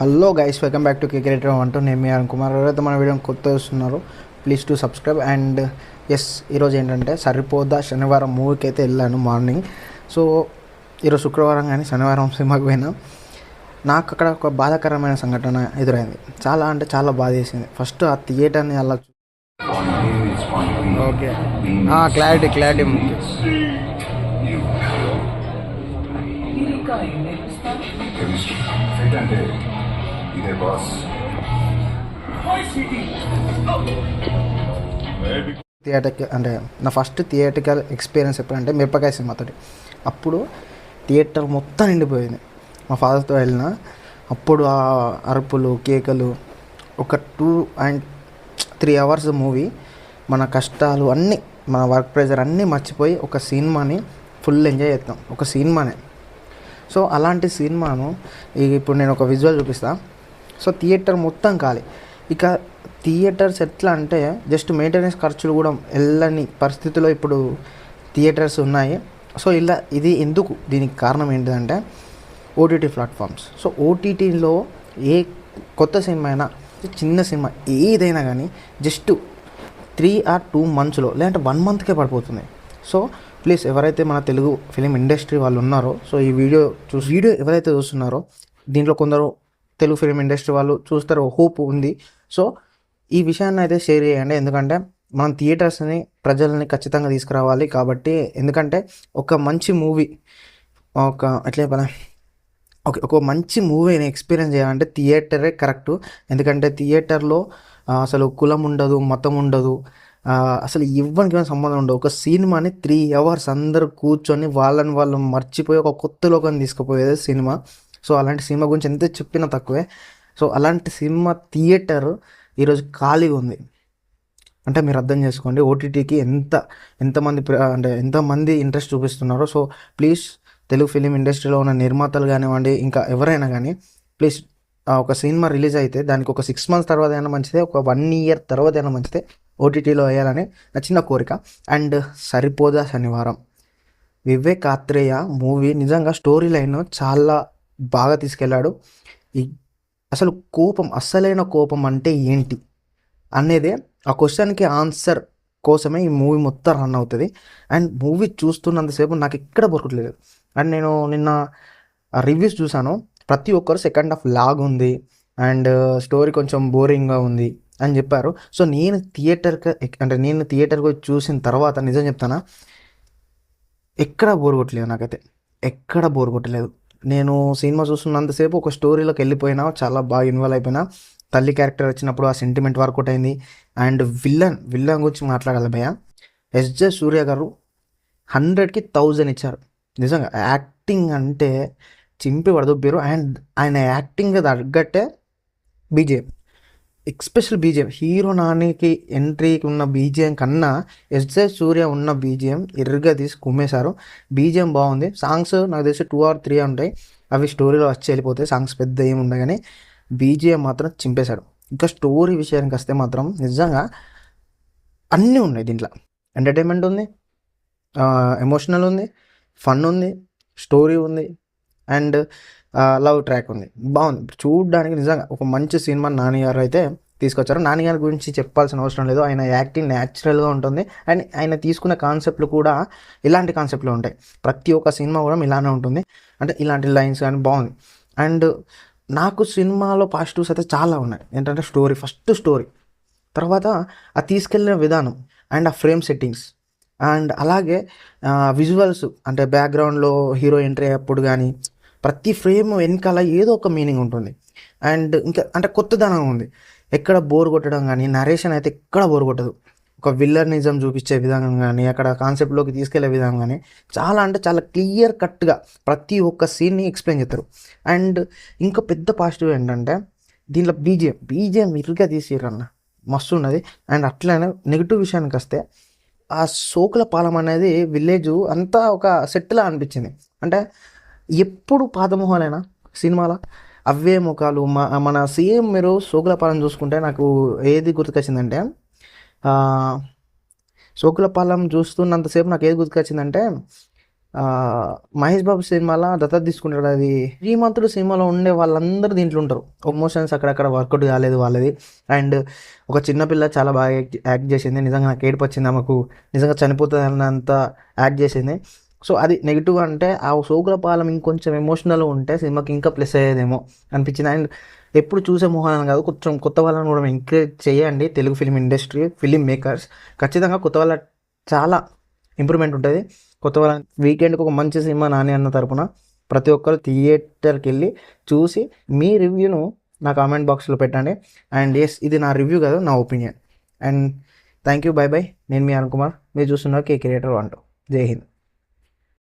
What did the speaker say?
Hello guys, welcome back to cricketer అంటూ నేను మీ అరుణ్ కుమార్. ఎవరైతే మన వీడియో కొత్త చూస్తున్నారు please to subscribe. And yes, ఈరోజు ఏంటంటే సరిపోదా శనివారం మూవీకి అయితే వెళ్ళాను మార్నింగ్. సో ఈరోజు శుక్రవారం కానీ శనివారం సినిమాకి పోయినా. నాకు అక్కడ ఒక బాధాకరమైన సంఘటన ఎదురైంది. చాలా అంటే చాలా బాధ చేసింది. ఫస్ట్ ఆ థియేటర్ని అలా ఓకే క్లారిటీ థియేటర్కి అంటే నా ఫస్ట్ థియేటర్కల్ ఎక్స్పీరియన్స్ ఎప్పుడంటే మిరపకాయ సినిమాతోటి. అప్పుడు థియేటర్ మొత్తం నిండిపోయింది. మా ఫాదర్తో వెళ్ళిన అప్పుడు ఆ అరుపులు కేకలు, ఒక 2 and 3 hours మూవీ, మన కష్టాలు అన్నీ, మన వర్క్ ప్రెజర్ అన్నీ మర్చిపోయి ఒక సినిమాని ఫుల్ ఎంజాయ్ చేస్తాం, ఒక సినిమానే. సో అలాంటి సినిమాను ఇప్పుడు నేను ఒక విజువల్ చూపిస్తాను. సో థియేటర్ మొత్తం ఖాళీ. ఇక థియేటర్స్ ఎట్లా అంటే జస్ట్ మెయింటెనెన్స్ ఖర్చులు కూడా వెళ్ళని పరిస్థితిలో ఇప్పుడు థియేటర్స్ ఉన్నాయి. సో ఇది ఎందుకు, దీనికి కారణం ఏంటిదంటే ఓటీటీ ప్లాట్ఫామ్స్. సో ఓటీటీలో ఏ కొత్త సినిమా అయినా, చిన్న సినిమా ఏదైనా కానీ జస్ట్ 3 or 2 months లేదంటే 1 monthకే పడిపోతుంది. సో ప్లీజ్ ఎవరైతే మన తెలుగు ఫిలిం ఇండస్ట్రీ వాళ్ళు ఉన్నారో, సో ఈ వీడియో ఎవరైతే చూస్తున్నారో, దీంట్లో కొందరు తెలుగు ఫిలిం ఇండస్ట్రీ వాళ్ళు చూస్తారో, హోప్ ఉంది. సో ఈ విషయాన్ని అయితే షేర్ చేయండి. ఎందుకంటే మనం థియేటర్స్ని, ప్రజల్ని ఖచ్చితంగా తీసుకురావాలి. కాబట్టి ఎందుకంటే ఒక మంచి మూవీ, ఒక మంచి మూవీని ఎక్స్పీరియన్స్ చేయాలంటే థియేటరే కరెక్టు. ఎందుకంటే థియేటర్లో అసలు కులం ఉండదు, మతం ఉండదు, అసలు ఇవ్వడానికి సంబంధం ఉండదు. ఒక సినిమాని 3 hours అందరూ కూర్చొని వాళ్ళు మర్చిపోయి ఒక కొత్త లోకాన్ని తీసుకుపోయేది సినిమా. సో అలాంటి సినిమా గురించి ఎంత చెప్పినా తక్కువే. సో అలాంటి సినిమా థియేటర్ ఈరోజు ఖాళీగా ఉంది అంటే మీరు అర్థం చేసుకోండి ఓటీటీకి ఎంతమంది ఇంట్రెస్ట్ చూపిస్తున్నారో. సో ప్లీజ్ తెలుగు ఫిలిం ఇండస్ట్రీలో ఉన్న నిర్మాతలు కానివ్వండి, ఇంకా ఎవరైనా కానీ ప్లీజ్ ఒక సినిమా రిలీజ్ అయితే దానికి ఒక 6 months తర్వాత అయినా మంచిదే, ఒక 1 year తర్వాత అయినా మంచిదే ఓటీటీలో వేయాలని నా చిన్న కోరిక. అండ్ సరిపోదా శనివారం, వివేక్ ఆత్రేయ మూవీ నిజంగా స్టోరీ లైన్ చాలా బాగా తీసుకెళ్ళాడు. అసలు అస్సలైన కోపం అంటే ఏంటి అనేదే ఆ క్వశ్చన్కి ఆన్సర్ కోసమే ఈ మూవీ మొత్తం రన్ అవుతుంది. అండ్ మూవీ చూస్తున్నంతసేపు నాకు ఎక్కడ దొరకట్లేదు. అండ్ నేను నిన్న రివ్యూస్ చూసాను, ప్రతి ఒక్కరు సెకండ్ హాఫ్ లాగ్ ఉంది అండ్ స్టోరీ కొంచెం బోరింగ్గా ఉంది అని చెప్పారు. సో నేను థియేటర్కి చూసిన తర్వాత నిజం చెప్తానా, ఎక్కడ బోర్ కొట్టలేదు. నాకైతే ఎక్కడ బోర్ కొట్టలేదు. నేను సినిమా చూస్తున్నంతసేపు ఒక స్టోరీలోకి వెళ్ళిపోయినా, చాలా బాగా ఇన్వాల్వ్ అయిపోయినా. తల్లి క్యారెక్టర్ వచ్చినప్పుడు ఆ సెంటిమెంట్ వర్కౌట్ అయింది. అండ్ విల్లన్ గురించి మాట్లాడాలి భయ్య. ఎస్జే సూర్య గారు 100కి 1000 ఇచ్చారు. నిజంగా యాక్టింగ్ అంటే చింపి పడదొబ్బారు. అండ్ ఆయన యాక్టింగ్ తగ్గట్టే బీజిఎం, ఎక్స్పెషల్ బీజిఎం, హీరో నానికి ఎంట్రీకి ఉన్న బీజిఎం కన్నా ఎస్జే సూర్య ఉన్న బీజిఎం ఎర్రగా తీసి కుమ్మేశారు. బీజిఎం బాగుంది. సాంగ్స్ నాకు తెలిసి 2 or 3 ఉంటాయి, అవి స్టోరీలో వచ్చి వెళ్ళిపోతాయి. సాంగ్స్ పెద్ద ఏమి ఉండవు, కానీ బీజిఎం మాత్రం చింపేశాడు. ఇంకా స్టోరీ విషయానికి వస్తే మాత్రం నిజంగా అన్నీ ఉన్నాయి దీంట్లో. ఎంటర్టైన్మెంట్ ఉంది, ఎమోషనల్ ఉంది, ఫన్ ఉంది, స్టోరీ ఉంది, అండ్ లవ్ ట్రాక్ ఉంది. బాగుంది చూడడానికి. నిజంగా ఒక మంచి సినిమా నాని గారు అయితే తీసుకొచ్చారు. నాని గారి గురించి చెప్పాల్సిన అవసరం లేదు. ఆయన యాక్టింగ్ న్యాచురల్గా ఉంటుంది. అండ్ ఆయన తీసుకున్న కాన్సెప్ట్లు కూడా ఇలాంటి కాన్సెప్ట్లు ఉంటాయి. ప్రతి ఒక్క సినిమా కూడా ఇలానే ఉంటుంది. అంటే ఇలాంటి లైన్స్ కానీ బాగుంది. అండ్ నాకు సినిమాలో పాజిటివ్స్ అయితే చాలా ఉన్నాయి. ఏంటంటే ఫస్ట్ స్టోరీ, తర్వాత ఆ తీసుకెళ్ళిన విధానం, అండ్ ఆ ఫ్రేమ్ సెట్టింగ్స్, అండ్ అలాగే విజువల్స్. అంటే బ్యాక్గ్రౌండ్లో హీరో ఎంట్రీ అయ్యేప్పుడు కానీ ప్రతి ఫ్రేమ్ వెనకాల ఏదో ఒక మీనింగ్ ఉంటుంది. అండ్ ఇంకా అంటే కొత్తదనం ఉంది. ఎక్కడ బోర్ కొట్టడం కానీ, నరేషన్ అయితే ఎక్కడ బోర్ కొట్టదు. ఒక విల్లనిజం చూపించే విధానం కానీ, అక్కడ కాన్సెప్ట్లోకి తీసుకెళ్లే విధానం కానీ చాలా అంటే చాలా క్లియర్ కట్గా ప్రతి ఒక్క సీన్ని ఎక్స్ప్లెయిన్ చేస్తారు. అండ్ ఇంకా పెద్ద పాజిటివ్ ఏంటంటే దీంట్లో బీజిఎం ఇరుగా తీసిరన్న మస్తు ఉన్నది. అండ్ అట్లనే నెగిటివ్ విషయానికి వస్తే ఆ సోకులపాలెం అనేది విలేజ్ అంతా ఒక సెట్లా అనిపించింది. అంటే ఎప్పుడు పాత మొహాలైనా సినిమాలో అవే ముఖాలు. మన సేమ్ మీరు సోకులపాలెం చూసుకుంటే నాకు ఏది గుర్తుకొచ్చిందంటే, సోకులపాలెం చూస్తున్నంతసేపు నాకు ఏది గుర్తుకొచ్చిందంటే మహేష్ బాబు సినిమాలో దత్తత తీసుకుంటాడు. అది శ్రీమంతుడు సినిమాలో ఉండే వాళ్ళందరూ దీంట్లో ఉంటారు. ఎమోషన్స్ అక్కడక్కడ వర్కౌట్ కాలేదు వాళ్ళది. అండ్ ఒక చిన్నపిల్ల చాలా బాగా యాక్ట్ చేసింది. నిజంగా నాకు ఏడుపు వచ్చింది. ఆమెకు నిజంగా చనిపోతుంది అన్నంత యాక్ట్ చేసింది. సో అది నెగిటివ్ అంటే ఆ సోకుల పాలెం ఇంకొంచెం ఎమోషనల్ ఉంటే సినిమాకి ఇంకా ప్లస్ అయ్యేదేమో అనిపించింది. అండ్ ఎప్పుడు చూసే మొహాలను కాదు, కొంచెం కొత్త వాళ్ళని కూడా ఎంకరేజ్ చేయండి. Telugu film industry film makers ఖచ్చితంగా కొత్త వాళ్ళ చాలా ఇంప్రూవ్మెంట్ ఉంటుంది. కొత్త వాళ్ళ వీకెండ్కి ఒక మంచి సినిమా నాని అన్న తరపున ప్రతి ఒక్కరు థియేటర్కి వెళ్ళి చూసి మీ రివ్యూను నా కామెంట్ బాక్స్లో పెట్టండి. అండ్ ఎస్, ఇది నా రివ్యూ కాదు, నా opinion. And thank you, by by. నేను మీ అరుణ్ కుమార్, మీరు చూస్తున్నారు కే క్రియేటర్ 1. జై హింద్.